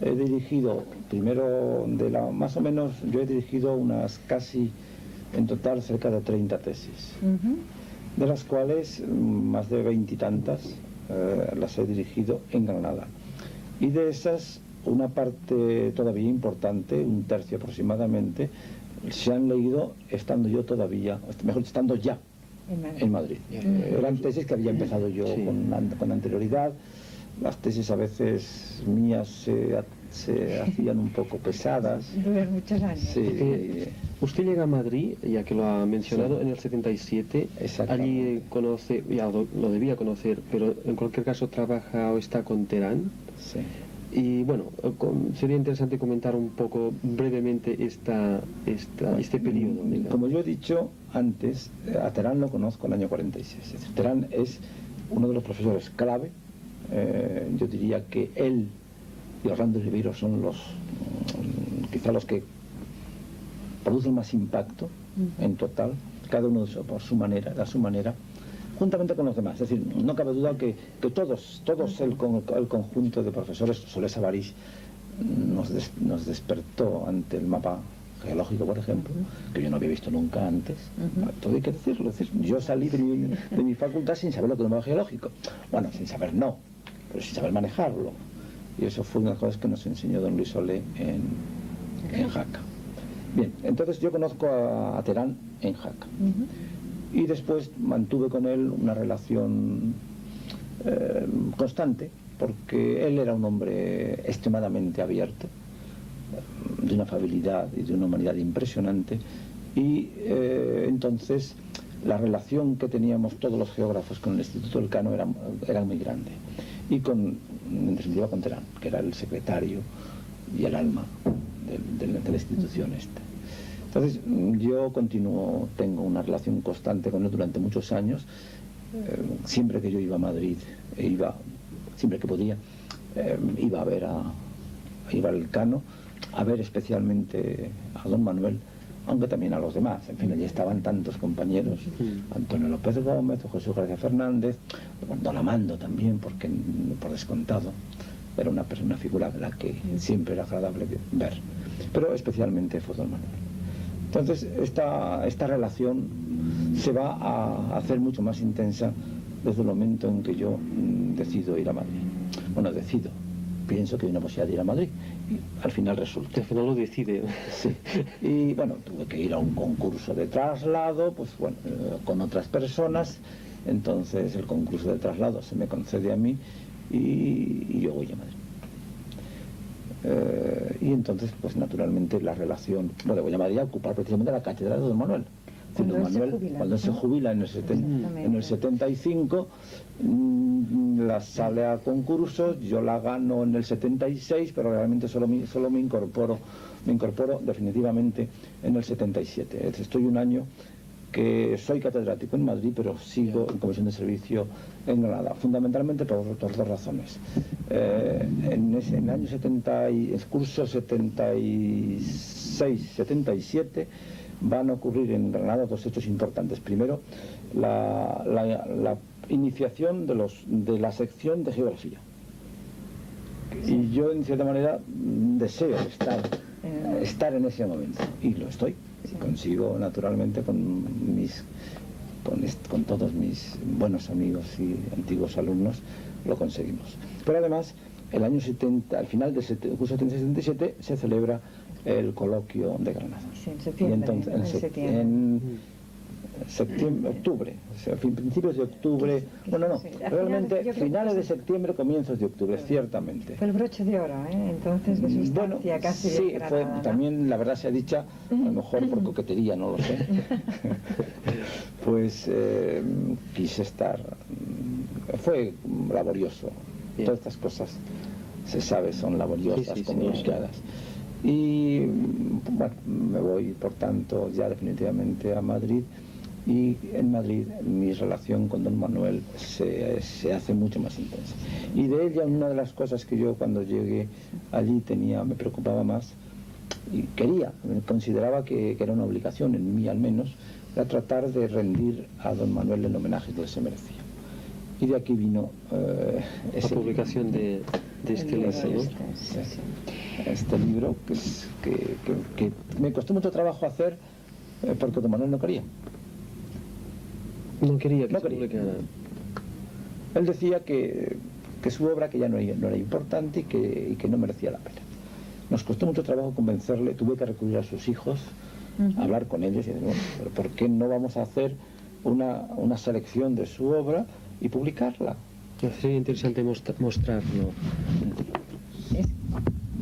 he dirigido primero más o menos, yo he dirigido unas casi, en total, cerca de 30 tesis, de las cuales más de 20 y tantas las he dirigido en Granada. Y de esas, una parte todavía importante, un tercio aproximadamente, se han leído estando yo todavía, mejor, estando ya en Madrid. Eran tesis que había empezado yo con anterioridad. Las tesis a veces mías se hacían un poco pesadas. Duran muchos años. Sí. Usted llega a Madrid, ya que lo ha mencionado, en el 77. Allí conoce, ya lo debía conocer, pero en cualquier caso trabaja o está con Terán. Sí. Y bueno, sería interesante comentar un poco brevemente este periodo. Como yo he dicho antes, a Terán lo conozco en el año 46. Es decir, Terán es uno de los profesores clave. Yo diría que él y Orlando Ribeiro son quizá los que producen más impacto en total, cada uno por su manera, a su manera, juntamente con los demás. Es decir, no cabe duda que todos el conjunto de profesores, Solés Avarís nos despertó ante el mapa geológico, por ejemplo, que yo no había visto nunca antes. Todo hay que decirlo. Es decir, yo salí de mi facultad sin saber lo que era un mapa geológico. Bueno, sin saber no, pero sin saber manejarlo. Y eso fue una de las cosas que nos enseñó don Luis Solé en Jaca. Bien, entonces yo conozco a Terán en Jaca. Y después mantuve con él una relación constante, porque él era un hombre extremadamente abierto, de una afabilidad y de una humanidad impresionante, y entonces la relación que teníamos todos los geógrafos con el Instituto Elcano era muy grande, y en definitiva con Terán, que era el secretario y el alma de la institución esta. Entonces yo tengo una relación constante con él durante muchos años. Siempre que yo iba a Madrid, siempre que podía, iba al Elcano, a ver especialmente a don Manuel, aunque también a los demás. En fin, allí estaban tantos compañeros, Antonio López Gómez, José García Fernández, don Amando también, porque por descontado era una figura de la que siempre era agradable ver, pero especialmente fue don Manuel. Entonces esta relación se va a hacer mucho más intensa desde el momento en que yo decido ir a Madrid. Bueno, pienso que hay una posibilidad de ir a Madrid, y al final resulta. Al final lo decide. Sí. Y bueno, tuve que ir a un concurso de traslado, pues bueno, con otras personas. Entonces el concurso de traslado se me concede a mí y yo voy a Madrid. Y entonces, pues naturalmente la relación, bueno, voy a Madrid a ocupar precisamente la cátedra de don Manuel. Cuando se jubila en el 75, la sale a concursos, yo la gano en el 76, pero realmente solo me incorporo definitivamente en el 77. Estoy un año que soy catedrático en Madrid, pero sigo en comisión de servicio en Granada, fundamentalmente por dos razones. En el año el curso 76-77 van a ocurrir en Granada dos hechos importantes. Primero, la iniciación de la sección de geografía. Y yo, en cierta manera, deseo estar en ese momento, y lo estoy. Consigo, naturalmente, con todos mis buenos amigos y antiguos alumnos, lo conseguimos. Pero además, el año 70, al final del curso 77, se celebra el coloquio de Granada. Sí, en septiembre. Y entonces, en octubre, o sea, principios de octubre, realmente finales de septiembre, comienzos de octubre, ciertamente. Fue el broche de oro, entonces de sustancia casi sí, de Granada, fue ¿no? También, la verdad sea dicha, a lo mejor por coquetería, no lo sé, pues quise estar, fue laborioso. Bien. Todas estas cosas, se sabe, son laboriosas, Sí, complicadas. Y bueno, me voy, por tanto, ya definitivamente a Madrid, y en Madrid mi relación con don Manuel se hace mucho más intensa. Y de ella, una de las cosas que yo cuando llegué allí me preocupaba más, y consideraba que era una obligación en mí al menos, era tratar de rendir a don Manuel el homenaje que él se merecía. Y de aquí vino la publicación de este libro, ¿no? Este libro que me costó mucho trabajo hacer, porque don Manuel no quería. No quería que se publicara. Él decía que su obra que ya no era importante y que no merecía la pena. Nos costó mucho trabajo convencerle, tuve que recurrir a sus hijos, a hablar con ellos y decir, bueno, pero ¿por qué no vamos a hacer una selección de su obra y publicarla? Sería interesante mostrarlo.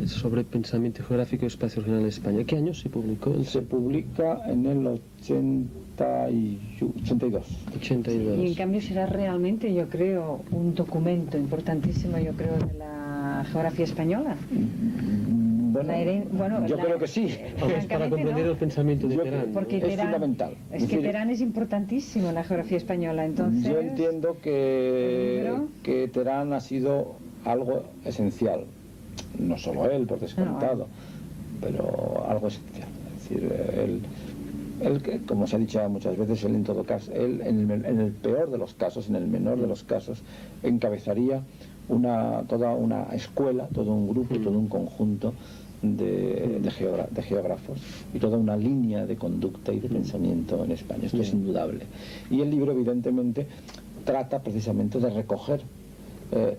Sobre pensamiento geográfico y espacio regional de España. ¿Qué año se publicó? Se publica en el 82. Y en cambio será realmente, yo creo, un documento importantísimo, yo creo, de la geografía española. Yo creo que sí. Para comprender el pensamiento de Terán. Porque es fundamental. Es que Terán es importantísimo en la geografía española, entonces... Yo entiendo que Terán ha sido algo esencial. No solo él, por descontado, pero algo esencial. Es decir, él, como se ha dicho muchas veces, él en todo caso, él en el peor de los casos, en el menor de los casos, encabezaría toda una escuela, todo un grupo, todo un conjunto de geógrafos y toda una línea de conducta y de pensamiento en España. Esto es indudable. Y el libro, evidentemente, trata precisamente de recoger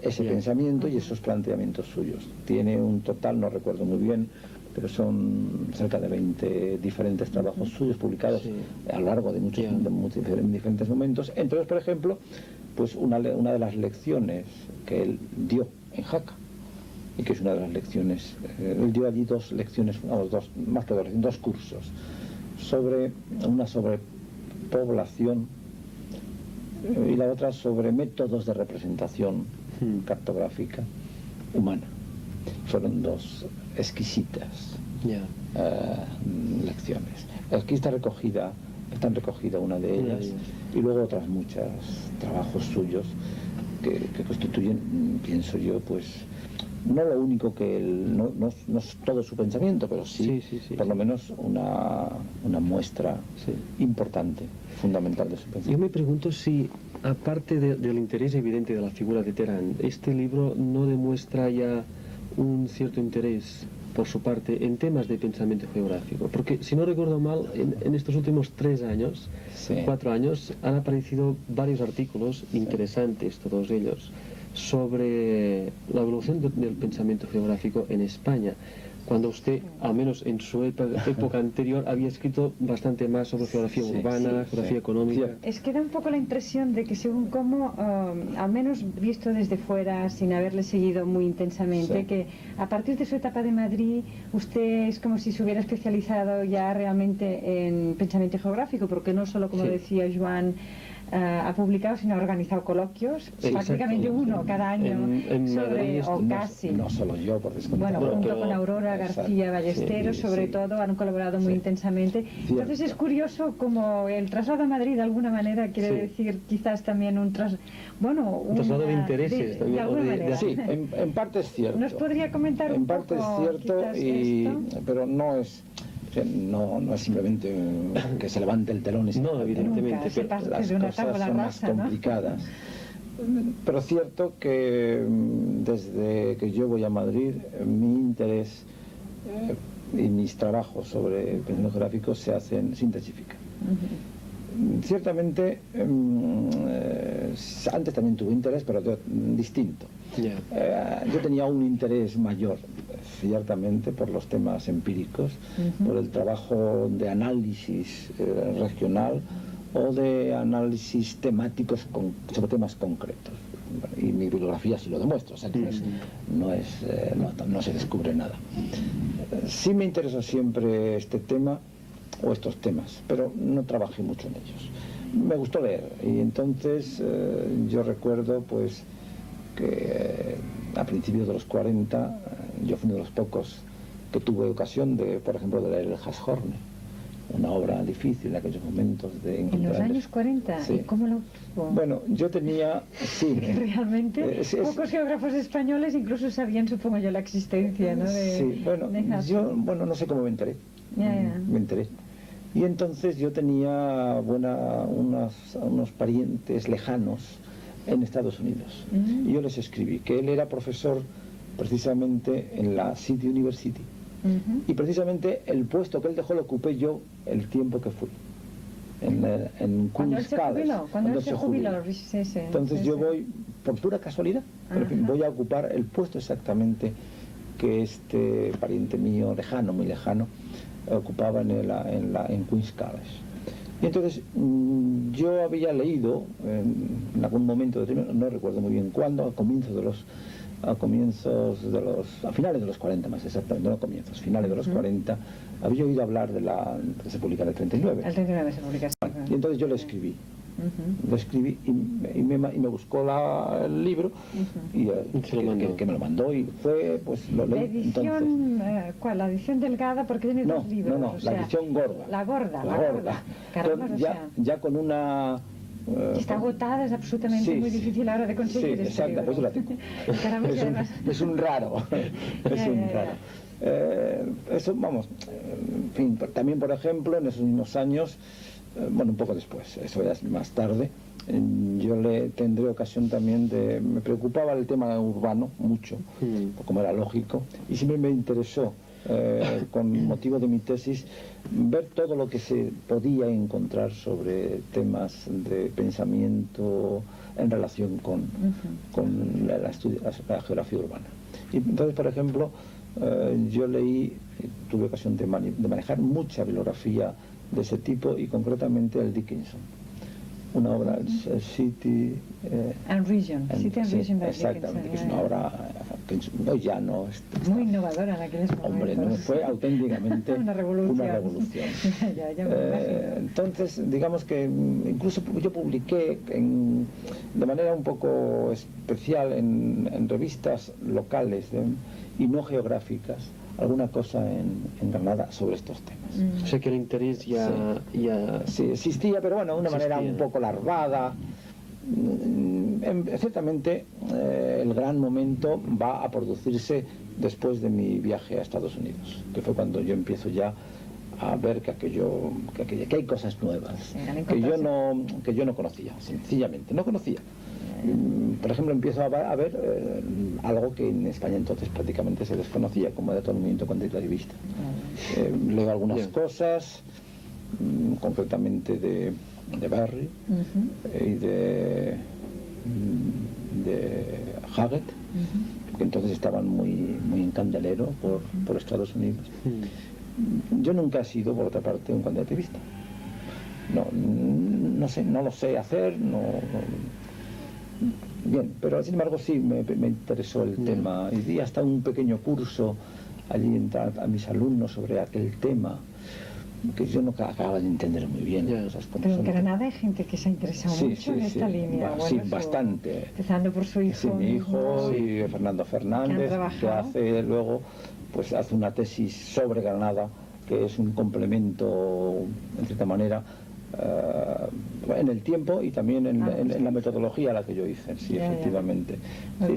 ese pensamiento y esos planteamientos suyos. Tiene un total, no recuerdo muy bien, pero son cerca de 20 diferentes trabajos suyos publicados a lo largo de muchos diferentes momentos. Entre ellos, por ejemplo, pues una de las lecciones que él dio en Jaca, y que es una de las lecciones, él dio allí dos lecciones, más que dos cursos, una sobre población y la otra sobre métodos de representación cartográfica humana. Fueron dos exquisitas lecciones. Aquí están recogida una de ellas, y luego otras muchas trabajos suyos que constituyen, pienso yo, pues no lo único que él, no es todo su pensamiento, pero sí, por lo menos una muestra importante, fundamental de su pensamiento. Yo me pregunto si, aparte del interés evidente de la figura de Terán, este libro no demuestra ya un cierto interés por su parte en temas de pensamiento geográfico, porque si no recuerdo mal, en estos últimos 4 años han aparecido varios artículos interesantes, todos ellos, sobre la evolución del pensamiento geográfico en España, cuando usted, al menos en su época anterior, había escrito bastante más sobre geografía urbana, geografía económica. Es que da un poco la impresión de que según cómo, al menos visto desde fuera, sin haberle seguido muy intensamente, que a partir de su etapa de Madrid, usted es como si se hubiera especializado ya realmente en pensamiento geográfico, porque no solo, como decía Joan, ha publicado, sino ha organizado coloquios, prácticamente uno cada año, sobre, o casi. No solo yo, porque bueno, junto con Aurora García Ballesteros, sobre todo, han colaborado muy intensamente. Entonces es curioso como el traslado a Madrid, de alguna manera, quiere decir quizás también un traslado de intereses. De alguna manera. Sí, en parte es cierto. ¿Nos podría comentar un En poco? parte es cierto, pero no es... No es simplemente que se levante el telón y se no, evidentemente, pero las cosas son más complicadas. Pero cierto que desde que yo voy a Madrid, mi interés y mis trabajos sobre pensamiento geográfico se intensifican. Ciertamente, antes también tuve interés, pero distinto. Yo tenía un interés mayor, ciertamente, por los temas empíricos, por el trabajo de análisis regional o de análisis temáticos sobre temas concretos. Y mi bibliografía sí lo demuestra, o sea que no se descubre nada. Sí me interesó siempre este tema o estos temas, pero no trabajé mucho en ellos. Me gustó leer, y entonces yo recuerdo pues que a principios de los 40 yo fui uno de los pocos que tuve ocasión de, por ejemplo, de leer el Hashorne, una obra difícil en aquellos momentos de encontrar. ¿En los años 40? Sí. ¿Y cómo lo tuvo? Bueno, yo tenía... Sí, realmente pocos geógrafos españoles incluso sabían, supongo yo, la existencia, ¿no? Yo no sé cómo me enteré. Me enteré. Y entonces yo tenía unos parientes lejanos en Estados Unidos. Y yo les escribí que él era profesor precisamente en la City University. Y precisamente el puesto que él dejó lo ocupé yo el tiempo que fui. En Queen's College. Cuando él se jubiló. Entonces yo voy, por pura casualidad, pero en fin, voy a ocupar el puesto exactamente que este pariente mío lejano, muy lejano, ocupaba en Queen's College. Y entonces yo había leído en algún momento determinado, no recuerdo muy bien cuándo, a finales de los 40 más exactamente, no comienzos, finales de los 40, había oído hablar que se publica en el 39. El 39 se publica. Y entonces yo le escribí. Lo escribí y me buscó el libro y que me lo mandó, y fue, pues lo leí. ¿La edición, cuál? ¿La edición delgada? Porque tiene dos libros. No, la edición gorda. La gorda. Caramba, ya con una... está agotada, es absolutamente muy difícil ahora de conseguir. Sí, exacto, pues yo la tengo. Caramba, es un raro. Eso, vamos, en fin, también, por ejemplo, en esos mismos años, un poco después, eso ya es más tarde, yo tendré ocasión también me preocupaba el tema urbano mucho, como era lógico, y siempre me interesó, con motivo de mi tesis, ver todo lo que se podía encontrar sobre temas de pensamiento en relación con la geografía urbana. Y entonces, por ejemplo, yo leí tuve ocasión de manejar mucha bibliografía de ese tipo, y concretamente el Dickinson. Una obra, el City and Region, City and Region, exactamente, que es una obra que ya no es muy innovadora en aquellos momentos. Hombre, no, fue auténticamente una revolución. Ya me imagino. Entonces, digamos que incluso yo publiqué de manera un poco especial en revistas locales y no geográficas alguna cosa en Granada sobre estos temas. O sea que el interés ya... Sí, existía, pero bueno, de una manera un poco larvada. Ciertamente el gran momento va a producirse después de mi viaje a Estados Unidos, que fue cuando yo empiezo ya a ver que hay cosas nuevas que yo no conocía, sencillamente no conocía. Por ejemplo, empiezo a ver algo que en España entonces prácticamente se desconocía, como era todo el movimiento cuantitativista. Leo algunas cosas, concretamente de Barry y de Haggett, que entonces estaban muy en candelero por Estados Unidos. Yo nunca he sido, por otra parte, un cuantitativista. No sé, no lo sé hacer, Bien, pero sin embargo sí me interesó el tema, y di hasta un pequeño curso allí a mis alumnos sobre aquel tema, que yo no acababa de entender muy bien. Pero en Granada hay gente que se ha interesado mucho en esta línea. Sí, bastante. Empezando por su hijo. Sí, mi hijo y Fernando Fernández, que hace luego, pues hace una tesis sobre Granada, que es un complemento, en cierta manera, en el tiempo y también en la metodología a la que yo hice, efectivamente.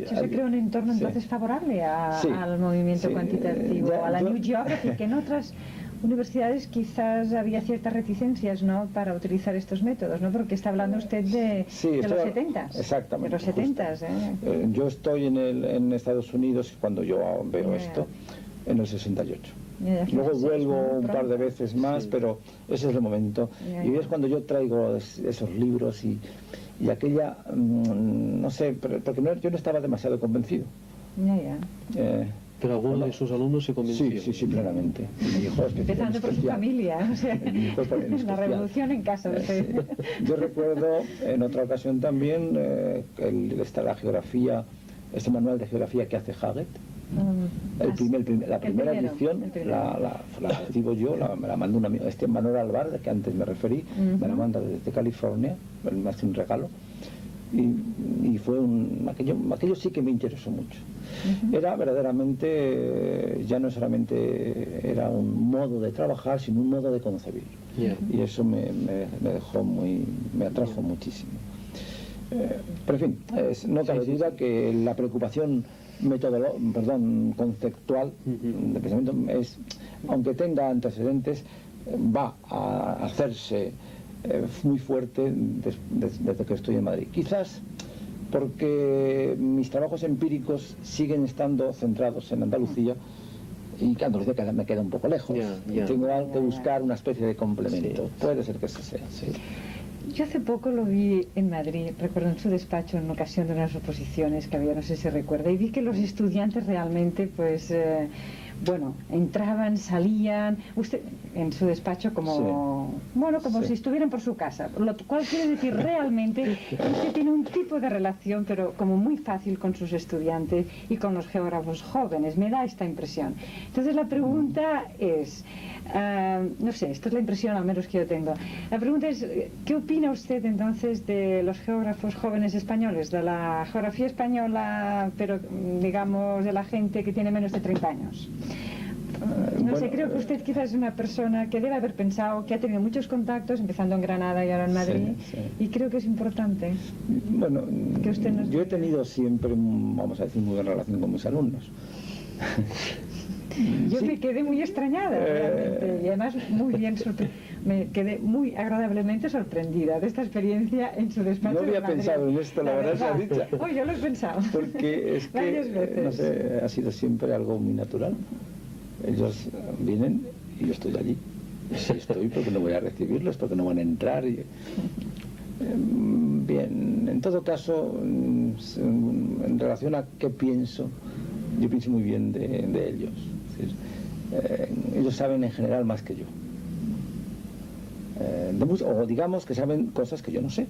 Se creó un entorno entonces favorable al movimiento cuantitativo, a la New Geography, que en otras universidades quizás había ciertas reticencias, ¿no?, para utilizar estos métodos, ¿no? Porque está hablando usted de los 70s. Exactamente. De los 70s, Yo estoy en Estados Unidos cuando yo veo esto, en el 68. Luego vuelvo un par de veces más, pero ese es el momento. Y es cuando yo traigo esos libros y aquella, no sé, porque yo no estaba demasiado convencido. Pero alguno de sus alumnos se convenció. Sí, plenamente. Mi hijo empezando por su familia, o sea, la revolución en casa. Yo recuerdo en otra ocasión también la geografía, este manual de geografía que hace Haggett. La primera edición la recibo yo, me la manda un amigo, Manuel Alvar, que antes me referí, me la manda desde California, me hace un regalo, y fue aquello sí que me interesó mucho. Era verdaderamente, ya no solamente era un modo de trabajar, sino un modo de concebir, y eso me atrajo muchísimo. Pero en fin, no cabe duda que la preocupación conceptual de pensamiento aunque tenga antecedentes, va a hacerse muy fuerte desde que estoy en Madrid. Quizás porque mis trabajos empíricos siguen estando centrados en Andalucía, y que Andalucía me queda un poco lejos, y tengo que buscar una especie de complemento. Puede ser que eso sea. Yo hace poco lo vi en Madrid, recuerdo en su despacho, en ocasión de unas oposiciones que había, no sé si recuerda, y vi que los estudiantes realmente, pues, entraban, salían, usted en su despacho como si estuvieran por su casa, lo cual quiere decir realmente que usted tiene un tipo de relación, pero como muy fácil con sus estudiantes y con los geógrafos jóvenes, me da esta impresión. Entonces la pregunta es, no sé, esta es la impresión al menos que yo tengo. La pregunta es, ¿qué opina usted entonces de los geógrafos jóvenes españoles, de la geografía española, pero digamos de la gente que tiene menos de 30 años? No sé, creo que usted quizás es una persona que debe haber pensado, que ha tenido muchos contactos, empezando en Granada y ahora en Madrid, y creo que es importante. Bueno, que usted yo he tenido siempre, vamos a decir, muy buena relación con mis alumnos. Yo me quedé muy extrañada realmente, y además muy bien me quedé muy agradablemente sorprendida de esta experiencia en su despacho. No había pensado en esto, la verdad sea dicha. Yo lo he pensado. Porque es que, no sé, ha sido siempre algo muy natural. Ellos vienen y yo estoy allí. Sí, estoy porque no voy a recibirlos, porque no van a entrar. Bien, en todo caso, en relación a qué pienso, yo pienso muy bien de ellos. Es decir, ellos saben en general más que yo. O digamos que saben cosas que yo no sé.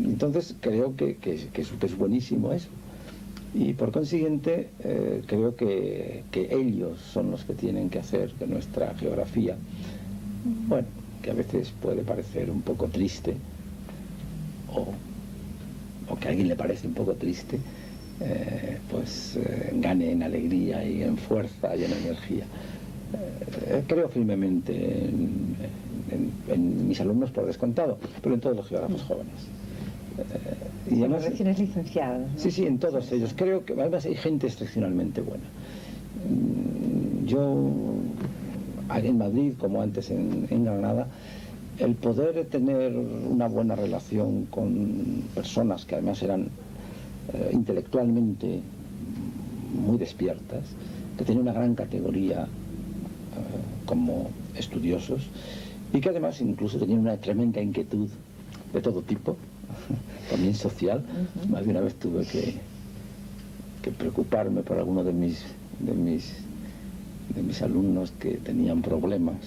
Entonces creo que es buenísimo eso. Y por consiguiente creo que ellos son los que tienen que hacer que nuestra geografía, bueno, que a veces puede parecer un poco triste, o que a alguien le parece un poco triste, pues gane en alegría y en fuerza y en energía. Creo firmemente en mis alumnos por descontado, pero en todos los geógrafos jóvenes. Y además, recién licenciados, ¿no? Sí, en todos ellos. Creo que además hay gente excepcionalmente buena. Yo, en Madrid, como antes en Granada, el poder tener una buena relación con personas que además eran intelectualmente muy despiertas, que tenían una gran categoría como estudiosos, y que además incluso tenían una tremenda inquietud de todo tipo, también social. Más de una vez tuve que preocuparme por alguno de mis alumnos que tenían problemas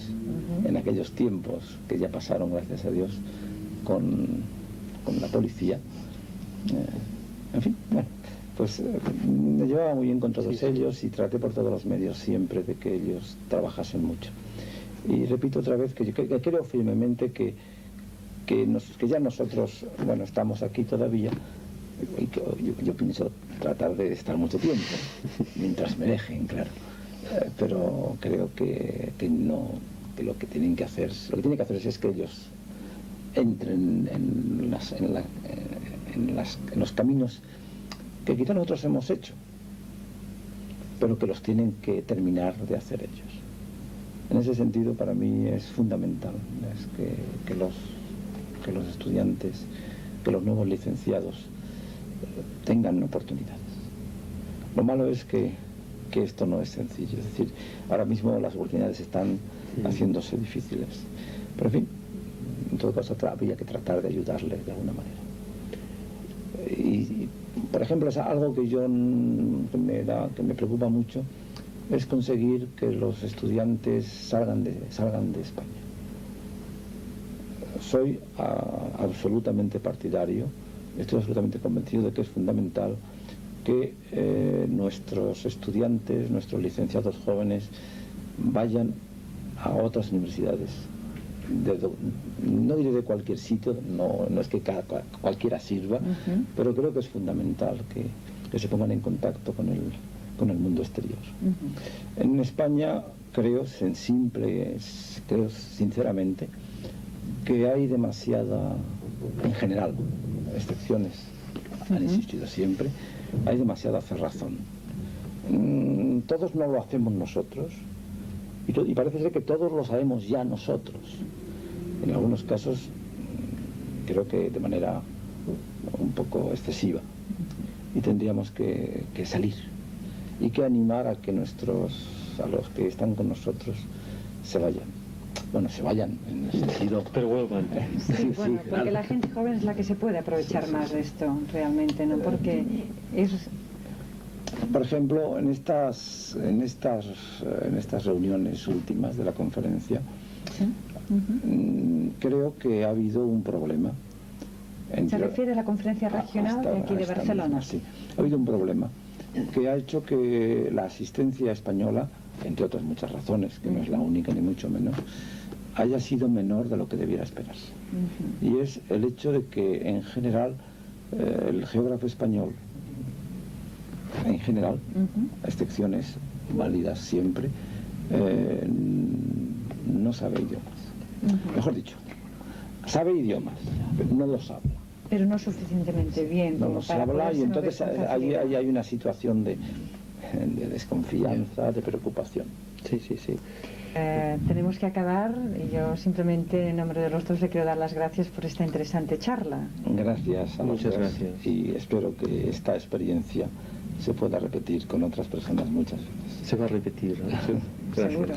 en aquellos tiempos, que ya pasaron, gracias a Dios, con la policía. En fin, bueno, pues me llevaba muy bien con todos ellos y traté por todos los medios siempre de que ellos trabajasen mucho. Y repito otra vez que creo firmemente que ya nosotros, bueno, estamos aquí todavía, y que yo pienso tratar de estar mucho tiempo, mientras me dejen, claro. Pero creo que lo que tienen que hacer es que ellos entren en los caminos que quizá nosotros hemos hecho, pero que los tienen que terminar de hacer ellos. En ese sentido, para mí es fundamental que los estudiantes, que los nuevos licenciados tengan oportunidades. Lo malo es que esto no es sencillo. Es decir, ahora mismo las oportunidades están haciéndose difíciles. Pero en fin, en todo caso habría que tratar de ayudarles de alguna manera. Y por ejemplo, es algo que me preocupa mucho, es conseguir que los estudiantes salgan de España. Soy absolutamente partidario, estoy absolutamente convencido de que es fundamental que nuestros estudiantes, nuestros licenciados jóvenes vayan a otras universidades, no diré de cualquier sitio, no es que cualquiera sirva, pero creo que es fundamental que se pongan en contacto con el mundo exterior. En España creo sinceramente que hay demasiada, en general, excepciones han existido siempre, hay demasiada cerrazón. Todos no lo hacemos nosotros, y parece ser que todos lo sabemos ya nosotros. En algunos casos creo que de manera un poco excesiva, y tendríamos que salir y que animar a los que están con nosotros se vayan en el sentido, pero vuelvan. Sí, bueno, porque claro, la gente joven es la que se puede aprovechar más de esto realmente, ¿no? Porque es... Por ejemplo, en estas reuniones últimas de la conferencia, creo que ha habido un problema. ¿Se refiere a la conferencia regional de aquí de Barcelona? Sí, ha habido un problema que ha hecho que la asistencia española, entre otras muchas razones, que no es la única ni mucho menos, haya sido menor de lo que debiera esperarse. Y es el hecho de que en general el geógrafo español, en general, a excepciones válidas siempre, no sabe idiomas. Mejor dicho, sabe idiomas, pero no los habla. Pero no suficientemente bien. No los habla, y entonces hay una situación de desconfianza, de preocupación. Sí. Tenemos que acabar, y yo simplemente en nombre de los dos le quiero dar las gracias por esta interesante charla. Gracias a los dos. Muchas gracias. Y espero que esta experiencia se pueda repetir con otras personas muchas veces. Se va a repetir, ¿no? Gracias. Seguro.